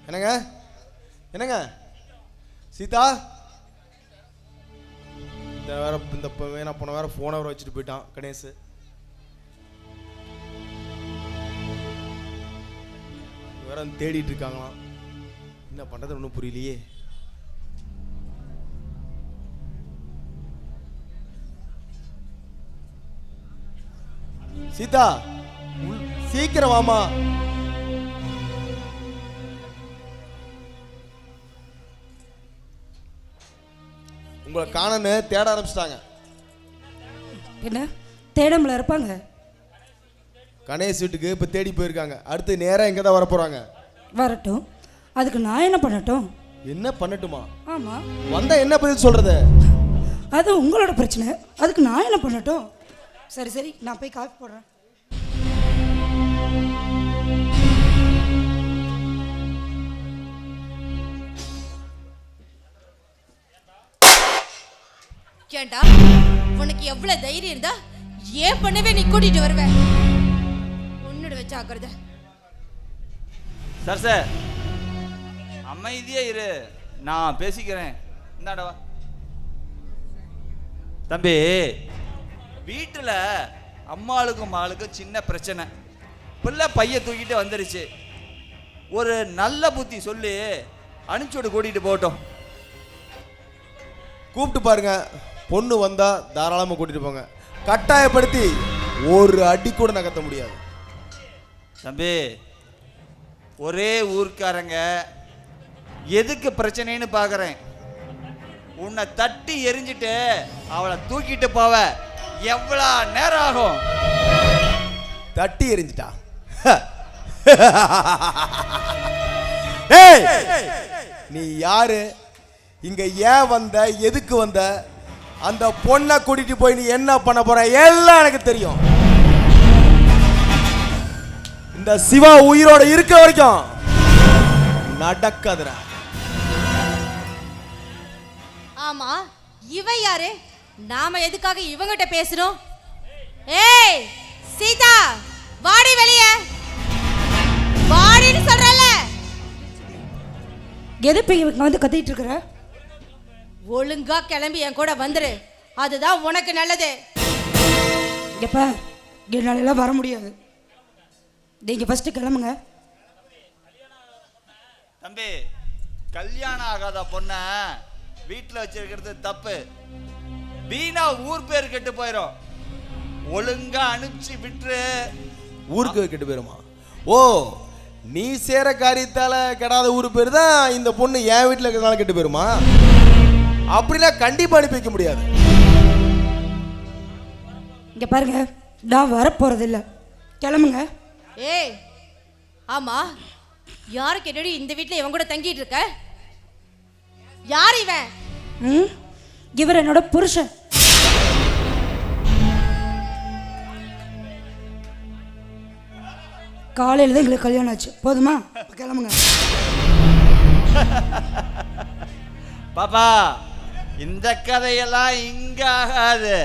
என்னங்க என்னங்க சீதா இந்த வேற இந்த வேணா போன வேற போனை வேற வச்சுட்டு போயிட்டான் கணேஷ். வேற தேடிட்டு இருக்காங்களாம். என்ன பண்றது ஒன்றும் புரியலையே. சீதா சீக்கிரம் வாமா. உங்களை காணன்னு தேட ஆரம்பிச்சிட்டாங்க. என்ன தேடாமல இருப்பாங்க? கணேஷ் வீட்டுக்கு இப்போ தேடி போயிருக்காங்க. அடுத்து நேராக எங்கே தான் வர போகிறாங்க. வரட்டும். அதுக்கு நான் என்ன பண்ணட்டும்? என்ன பண்ணட்டுமா? ஆமாம், வந்தால் என்ன பதில் சொல்கிறது? அது உங்களோட பிரச்சனை. அதுக்கு நான் என்ன பண்ணட்டும்? சரி சரி, நான் போய் காஃபி போடுறேன். ஏண்டா உனக்கு எவ்வளவு தைரியம் இருந்தா ஏன் பண்ணவே நீ கூட்டிட்டு வருவ? உன்னோட வச்சு ஆக்குறத. சார் அமைதியா இரு, நான் பேசிக்கிறேன். இந்தாடவா தம்பி, வீட்டில் அம்மாளுக்கும் மகளுக்கும் சின்ன பிரச்சனை. பிள்ளை பைய தூக்கிட்டு வந்துருச்சு. ஒரு நல்ல புத்தி சொல்லி அனுப்பிச்சுட்டு கூட்டிகிட்டு போகட்டும். கூப்பிட்டு பாருங்க. பொண்ணு வந்தா தாராளமாக கூட்டிட்டு போங்க. கட்டாயப்படுத்தி ஒரு அடி கூட நகர்த்த முடியாது. தம்பி, ஒரே ஊர்க்காரங்க, எதுக்கு பிரச்சனைன்னு பார்க்குறேன். உன்னை தட்டி எரிஞ்சிட்டு அவளை தூக்கிட்டு போவ எவ்வளோ நேரம் ஆகும்? தட்டி எரிஞ்சிட்டா? ஏய், நீ யாரு? இங்க ஏன் வந்த? எதுக்கு வந்த? அந்த பொண்ணை கூட்டிட்டு போய் நீ என்ன பண்ண போற? எல்லாம் எனக்கு தெரியும். இந்த சிவா உயிரோட இருக்க வரைக்கும் நடக்காதுடா. ஆமா, இவ யாரு? நாம எதுக்காக இவங்கிட்ட பேசணும்? ஏய் சீதா, வாடி வெளியே. வாடின்னு சொல்றல. எதுக்கு இவங்க வந்து கத்திட்டு இருக்கிற? ஒழுங்கா கிளம்பி என் கூட வந்துரு. அதுதான் உனக்கு நல்லது. எப்ப என்னாலெல்லாம் வர முடியாது. நீங்க ஃபர்ஸ்ட் கிளம்புங்க. தம்பி, கல்யாணம் ஆகாத பொண்ண வீட்டில் வச்சிருக்கிறது தப்பு. வீணா ஊர் பேர் கெட்டு போயிடும். ஒழுங்கா அனுப்பிச்சு விட்டுரு. ஊருக்கு கெட்டு போயிருமா? ஓ, நீ சேர காரியத்தால கெடாத ஊரு பேர் தான் இந்த பொண்ணு என் வீட்டில் இருக்கிறதுனால கெட்டு போயிருமா? அப்படின்னா கண்டிப்பா அனுப்பி வைக்க முடியாது. இங்க பாருங்க, நான் வர போறது இல்ல. கிளம்புங்க. ஏய் ஆமா, யாரு கேட்டடி இந்த வீட்ல இவன் கூட தங்கிட்டு இருக்க? யார் இவன்? இவர் என்னோட புருஷன். காலையில தான் எங்களுக்கு கல்யாணம் ஆச்சு. போதுமா? கிளம்புங்க. பாப்பா, இந்த கதையெல்லாம் இங்க ஆகாது.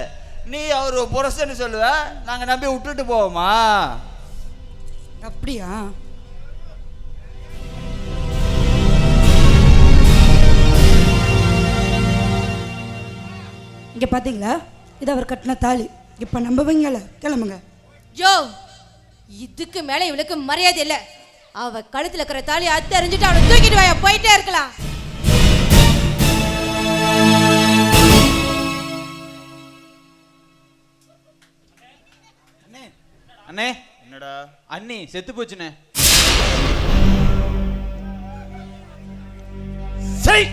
நீ அவரு புருஷன்னு சொல்லுவ, நாங்க நம்பி விட்டுட்டு போவோமா? அப்படியா? இங்க பாத்தீங்களா, இது அவர் கட்டின தாலி. இப்ப நம்புவீங்கல்ல? கிளம்புங்க. ஜோ, இதுக்கு மேல இவளுக்கு மரியாதை இல்ல. அவ கழுத்துல இருக்கிற தாலி அத்து அறிஞ்சிட்டு அவளை தூக்கிட்டு வாயா, போயிட்டே இருக்கலாம். அண்ணே, என்னடா? அண்ணி செத்து போச்சுனே. சரி,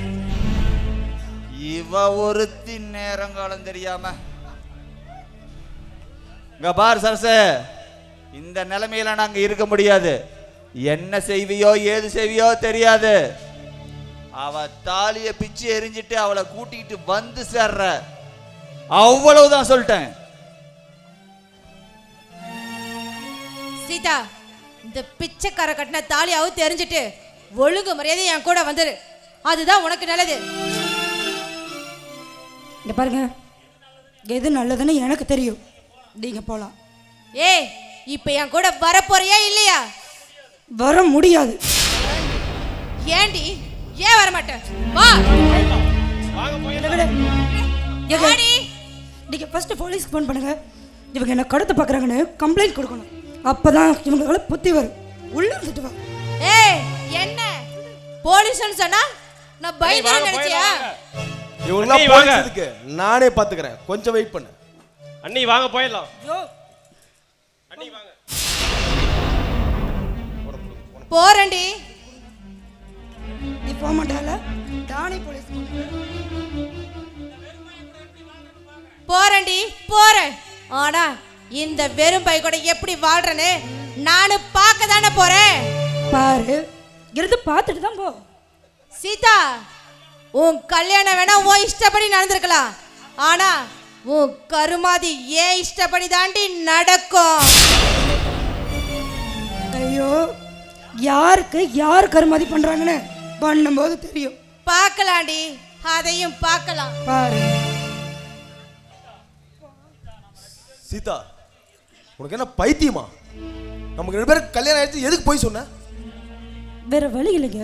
இவ ஒருத்தி நேரங்காலம் தெரியாம. இங்க பார் சரசு, இந்த நிலைமையில நாங்க இருக்க முடியாது. என்ன செய்வியோ ஏது செய்வியோ தெரியாது. அவ தாலிய பிச்சு எரிஞ்சிட்டு அவளை கூட்டிட்டு வந்து சேர்ற, அவ்வளவுதான் சொல்லிட்டேன். சீதா, இந்த பிச்சைக்கார கட்டின தாலியாவும் தெரிஞ்சிட்டு ஒழுங்கு மரியாதை என் கூட வந்துரு. அதுதான் உனக்கு நல்லது. இங்க பாருங்க, எது நல்லதுன்னு எனக்கு தெரியும். நீங்க போலாம். ஏய், இப்ப என் கூட வர போறியா இல்லையா? வர முடியாது. ஏண்டி ஏன் வர மாட்டேன் வா வாடி. நீங்க ஃபர்ஸ்ட் போலீஸ்க்கு ஃபோன் பண்ணுங்க. இவங்க என்ன கடத்த பார்க்குறாங்கன்னு கம்ப்ளைண்ட் கொடுக்கணும். அப்பதான் இவங்களுக்கு புத்தி வரும். உள்ள இருந்துட்டு வா. ஏய் என்ன போலீஸ்னு சொன்னா நான் பயந்துறேன் நினைச்சியா? இவங்களாம் போலீஸ்க்கு நானே பாத்துக்கறேன். கொஞ்சம் வெயிட் பண்ணு. அண்ணி வாங்க போயிடலாம். ஐயோ அண்ணி வாங்க. போறேன்டி. நீ போக மாட்டால? தானே போலீஸ் போறேன்டி போறேன். ஆனா இந்த வெறும் பை கூட எப்படி வாழ்றேன்னு நானும் பார்க்க தானே போறேன். பாரு இருந்து பார்த்துட்டு தான் போ. சீதா உன் கல்யாணம் வேணா உன் இஷ்டப்படி நடந்திருக்கலாம். ஆனா உன் கருமாதி ஏன் இஷ்டப்படி தாண்டி நடக்கும். ஐயோ யாருக்கு யார் கருமாதி பண்றாங்கன்னு பண்ணும்போது தெரியும். பார்க்கலாண்டி, அதையும் பார்க்கலாம். பாரு சீதா, உனக்கு என்ன பைத்தியமா? நமக்கு 2 பேருக்கு கல்யாணம் ஆயிடுச்சு, எதுக்கு போய் சொன்ன? வேற வழி இல்லைங்க.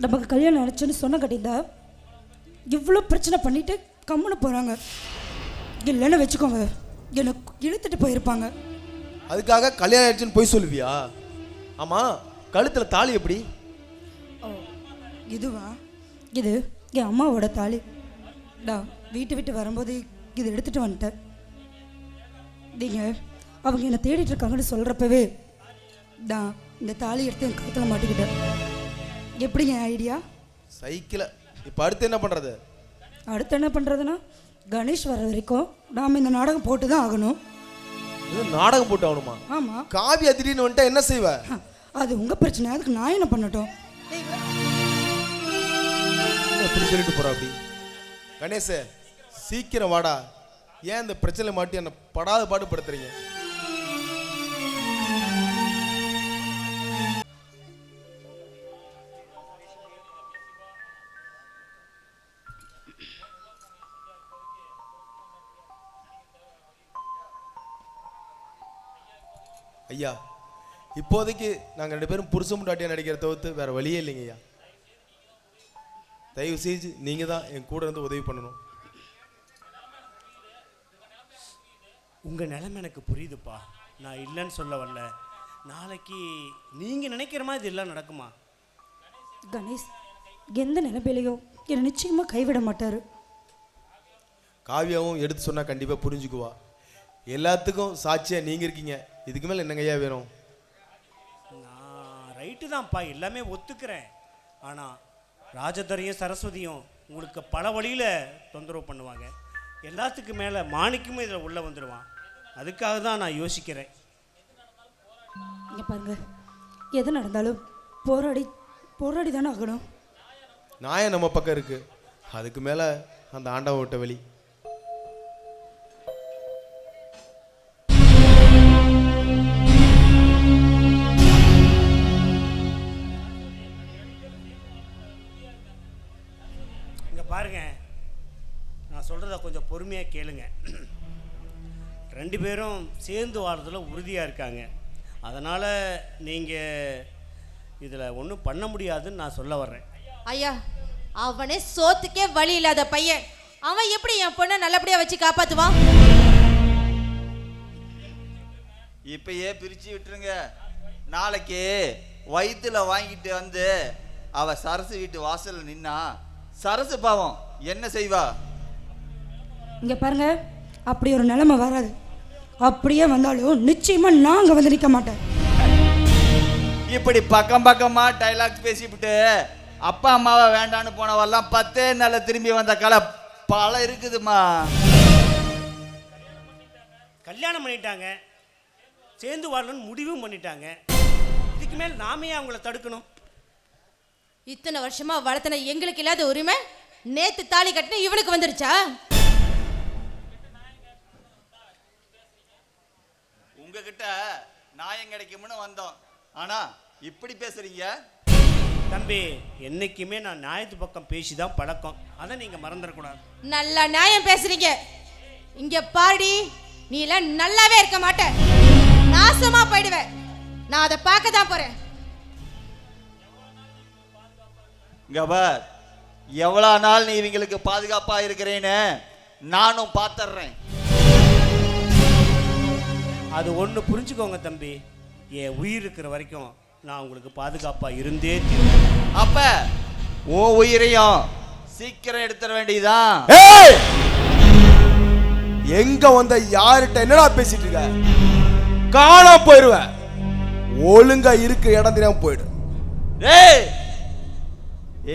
நமக்கு கல்யாணம் ஆயிடுச்சுன்னு சொன்ன கட்டிந்தா இவ்வளோ பிரச்சனை பண்ணிட்டு கம்முன்னு போறாங்க. இல்லைன்னு வச்சுக்கோங்க, எனக்கு இழுத்துட்டு போயிருப்பாங்க. அதுக்காக கல்யாணம் ஆயிடுச்சுன்னு போய் சொல்லுவியா? ஆமா, கழுத்துல தாலி எப்படி? ஓ இதுவா? இது என் அம்மாவோட தாலி. நான் வீட்டு விட்டு வரும்போது இது எடுத்துட்டு வந்துட்டேன். நீங்கள் அவங்க என்னை தேடிட்டு இருக்காங்கன்னு சொல்கிறப்பவே நான் இந்த தாலி எடுத்து என் கழுத்தில் மாட்டிக்கிட்டேன். எப்படிங்க ஐடியா? சைக்கிள. இப்போ அடுத்து என்ன பண்றது? அடுத்து என்ன பண்ணுறதுன்னா, கணேஷ் வர வரைக்கும் நாம் இந்த நாடகம் போட்டு தான் ஆகணும். இது நாடகம் போட்டு ஆகணுமா? ஆமாம். காவியா திடீர்னு வந்துட்டா என்ன செய்வ? அது உங்கள் பிரச்சனை, அதுக்கு நான் என்ன பண்ணட்டும்? எப்படி சொல்லிட்டு போற அப்படி? கணேஷ் சீக்கிரம் வாடா. ஏன் இந்த பிரச்சனை மாட்டி என்ன படாத பாடுபடுத்துறீங்க? ஐயா, இப்போதைக்கு நாங்கள் 2 பேரும் புருஷ முண்டாட்டியா நடிக்கிற தவிர்த்து வேற வழியே இல்லைங்க ஐயா. தயவு செஞ்சு நீங்க தான் என் கூட இருந்து உதவி பண்ணணும். உங்கள் நிலைமை எனக்கு புரியுதுப்பா. நான் இல்லைன்னு சொல்ல வரல. நாளைக்கு நீங்கள் நினைக்கிற மாதிரி இதெல்லாம் நடக்குமா? கணேஷ் எந்த நிலைமையிலையும் என்னை நிச்சயமாக கைவிட மாட்டார். காவியாவும் எடுத்து சொன்னால் கண்டிப்பாக புரிஞ்சுக்குவா. எல்லாத்துக்கும் சாட்சியாக நீங்கள் இருக்கீங்க. இதுக்கு மேலே என்னங்க ஐயா வேணும்? நான் ரைட்டு தான்ப்பா, எல்லாமே ஒத்துக்கிறேன். ஆனால் ராஜதரையும் சரஸ்வதியும் உங்களுக்கு பல வழியில் தொந்தரவு பண்ணுவாங்க. எல்லாத்துக்கு மேலே மாணிக்குமே இதில் உள்ளே வந்துடுவான். அதுக்காக தான் நான் யோசிக்கிறேன். இங்கே பாருங்க, எது நடந்தாலும் போராடி போராடி தானே ஆகணும். நியாயம் நம்ம பக்கம் இருக்கு. அதுக்கு மேலே அந்த ஆண்டவ விட்ட வழி. இங்கே பாருங்க, நான் சொல்கிறத கொஞ்சம் பொறுமையாக கேளுங்க. 2 பேரும் சேர்ந்து வாழ்றதுல உறுதியாக இருக்காங்க. அதனால் நீங்கள் இதில் ஒன்றும் பண்ண முடியாதுன்னு நான் சொல்ல வர்றேன். ஐயா, அவனே சோத்துக்கே வழி இல்லாத பையன். அவன் எப்படி என் பொண்ணை நல்லபடியா வச்சு காப்பாத்துவான்? இப்பயே பிரிச்சு விட்டுருங்க. நாளைக்கு வயிற்றுல வாங்கிட்டு வந்து அவ சரசு வீட்டு வாசல்ல நின்னா சரசு பாவம் என்ன செய்வா? இங்கே பாருங்க, அப்படி ஒரு நிலைமை வராது. அப்படியே வந்தாலும் நிச்சயமாக நாங்கள் வந்து நிற்க மாட்டேன். இப்படி பக்கம் பக்கமா டைலாக் பேசிவிட்டு அப்பா அம்மாவை வேண்டான்னு போனவெல்லாம் 10 நாள்ல திரும்பி வந்த கலை பல இருக்குதுமா. கல்யாணம் பண்ணிட்டாங்க, சேர்ந்து வாழணும்னு முடிவும் பண்ணிட்டாங்க. இதுக்கு மேல் நாமே அவங்கள தடுக்கணும்? இத்தனை வருஷமா வளர்த்தன எங்களுக்கு இல்லாத உரிமை நேத்து தாலி கட்டின இவனுக்கு வந்துருச்சா? உங்ககிட்ட நியாயம் கிடைக்கும்னு வந்தோம். ஆனா இப்படி பேசுறீங்க. தம்பி, என்னைக்குமே நான் நியாயத்து பக்கம் பேசி தான் பழக்கம். அதை நீங்க மறந்துடக்கூடாது. நல்லா நியாயம் பேசுறீங்க. இங்க பாடி, நீ எல்லாம் நல்லாவே இருக்க மாட்ட, நாசமா போயிடுவேன். நான் அதை பார்க்க தான் போறேன். இங்க பார், எவ்வளோ நாள் நீ இவங்களுக்கு பாதுகாப்பா இருக்கிறேன்னு நானும் பார்த்துடுறேன். அது ஒன்று புரிஞ்சுக்கோங்க தம்பி, என் உயிர் இருக்கிற வரைக்கும் நான் உங்களுக்கு பாதுகாப்பாக இருந்தே தீருவேன். அப்ப உன் உயிரையும் சீக்கிரம் எடுத்துட வேண்டியதுதான். ஏய்! எங்க வந்த யார்கிட்ட என்னடா பேசிட்டு இருக்க? காணாம போயிருவேன். ஒழுங்கா இருக்க இடம் தெரியாம போயிடு. டேய்,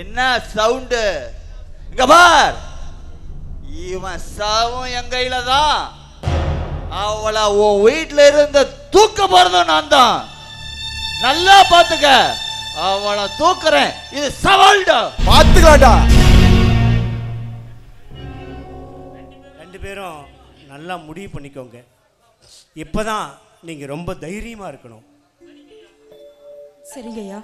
என்ன சவுண்டு? இங்க பார், இவன் சாவும் என் கையில தான். அவளை உன் வீட்டுல இருந்து தூக்க போறதும் நான் தான். நல்லா பாத்துக்க, அவளை தூக்குறேன். இது சவால்டா. பாத்துக்கலாம்டா. ரெண்டு பேரும் நல்லா முடிவு பண்ணிக்கோங்க. இப்போதான் நீங்கள் ரொம்ப தைரியமாக இருக்கணும். சரிங்க ஐயா.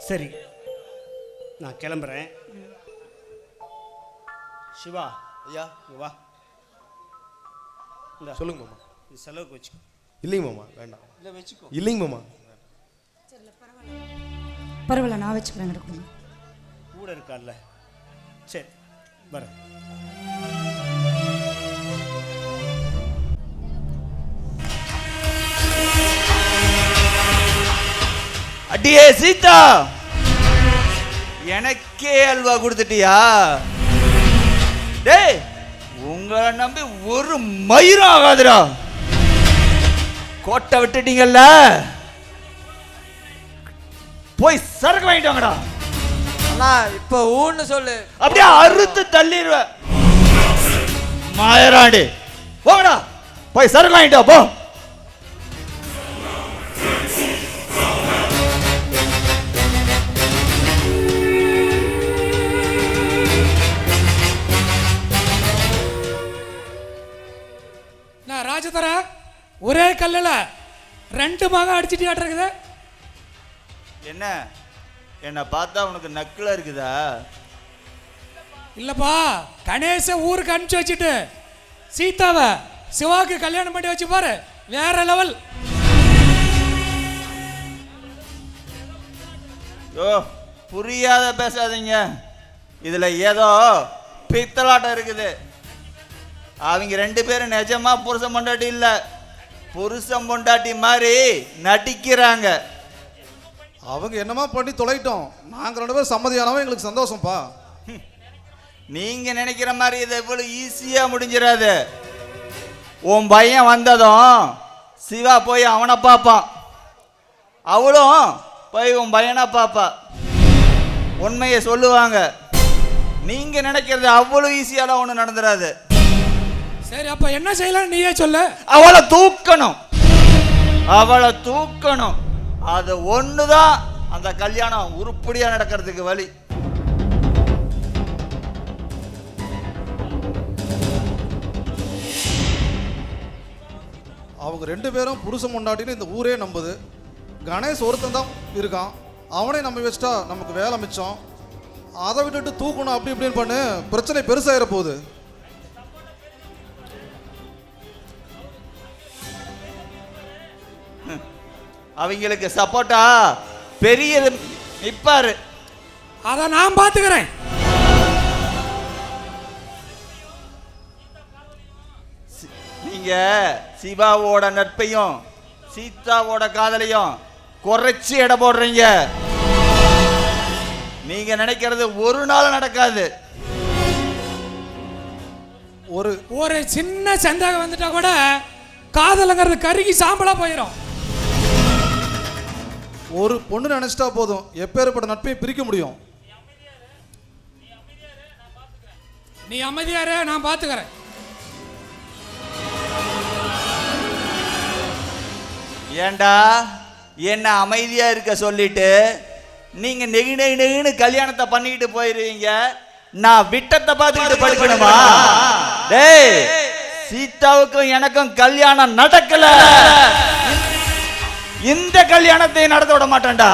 சரி, நான் கிளம்புறேன். சிவா, ஐயா இங்க வா. இந்த சொல்லுங்க மாமா. இது செலவுக்கு வச்சுக்கோ. இல்லைங்க மாமா, வேண்டாம். இல்லை வச்சுக்கோ. இல்லைங்க மாமா. பரவாயில்ல, நான் வச்சுக்கிறேன். கொடுங்க. கூட இருக்கார்ல. சரி, வரேன். அடியே சீதா, எனக்கே அல்வா கொடுத்துட்டியா? டேய், உங்களை நம்பி ஒரு மயிரும் ஆகாதுடா. கோட்டை விட்டுட்டீங்கல்ல, போய் சரக்கு வாங்கிட்டு வாங்கடா. அண்ணா இப்ப ஊன்னு சொல்லு. அப்படியே அறுத்து தள்ளிடுவேன். மாயராண்டி, போங்கடா, போய் சரக்கு வாங்கிட்டு வா, போ. நான் ராஜதர ஒரே கல்லுல 2 மகன் அடிச்சிட்டு இருக்குது. என்ன, என்னை பார்த்தா உனக்கு நக்கலா இருக்குதா? இல்லப்பா, கணேச ஊருக்கு அனுப்பிச்சு வச்சுட்டு சீதாவை சிவாக்கு கல்யாணம் பண்ணி வச்சு பாரு, வேற லெவல். யோ, புரியாத பேசாதீங்க. இதுல ஏதோ பித்தலாட்டம் இருக்குது. அவங்க 2 பேரும் நிஜமா புருஷன் பொண்டாட்டி இல்ல, புருஷன் பொண்டாட்டி மாதிரி நடிக்கிறாங்க. அவங்க என்னமா பண்ணி தொலைட்டோம், நாங்கள் 2 பேரும் சம்மதியானவங்க, எங்களுக்கு சந்தோஷம்ப்பா. நீங்க நினைக்கிற மாதிரி இது எவ்வளவு ஈஸியா முடிஞ்சிடாது. உன் பையன் வந்ததும் சிவா போய் அவனை பார்ப்பான், அவளும் போய் உன் பையனை பார்ப்பா. உண்மையை சொல்லுவாங்க. நீங்க நினைக்கிறது அவ்வளவு ஈஸியாலாம் ஒண்ணு நடந்துடாது. சரி, அப்ப என்ன செய்யலாம் நீயே சொல்லு. அவளை தூக்கணும், அவளை தூக்கணும். அது ஒண்ணுதான் அந்த கல்யாணம் உருப்படியா நடக்கிறதுக்கு வழி. அவங்க 2 பேரும் புருஷன் பொண்டாட்டின்னு இந்த ஊரே நம்புது. கணேஷ் ஒருத்தன் தான் இருக்கான், அவனே நம்பி வச்சிட்டா நமக்கு வேலை மிச்சம். அதை விட்டுட்டு தூக்கணும் அப்படி இப்படின்னு பண்ணு, பிரச்சனை பெருசாயிர போகுது. அவங்களுக்கு சப்போர்ட்டா பெரியது நிப்பாரு. அத நான் பாத்துக்கிறேன். நீங்க சிவாவோட நட்பையும் சீதாவோட காதலையும் குறைச்சி எடை போடுறீங்க. நீங்க நினைக்கிறது ஒரு நாள் நடக்காது. ஒரு சின்ன சந்தேகம் வந்துட்டா கூட காதலுங்கிறது கருகி சாம்பலா போயிடும். ஒரு பொண்ணு நினைச்சிட்டா போதும், எப்பேற்பட்ட நட்பையும் பிரிக்க முடியும். நீ அமைதியாரே, நான் பாத்துக்கிறேன். ஏண்டா என்ன அமைதியா இருக்க சொல்லிட்டு நீங்க நெகு நெகு நெகுன்னு கல்யாணத்தை பண்ணிட்டு போயிருவீங்க. நான் விட்டத்தை பார்த்துக்கிட்டு படுக்கணுமா? டேய், சீதாவுக்கும் எனக்கும் கல்யாணம் நடக்கல. இந்த கல்யாணத்தை நடத்த விட மாட்டேன்டா.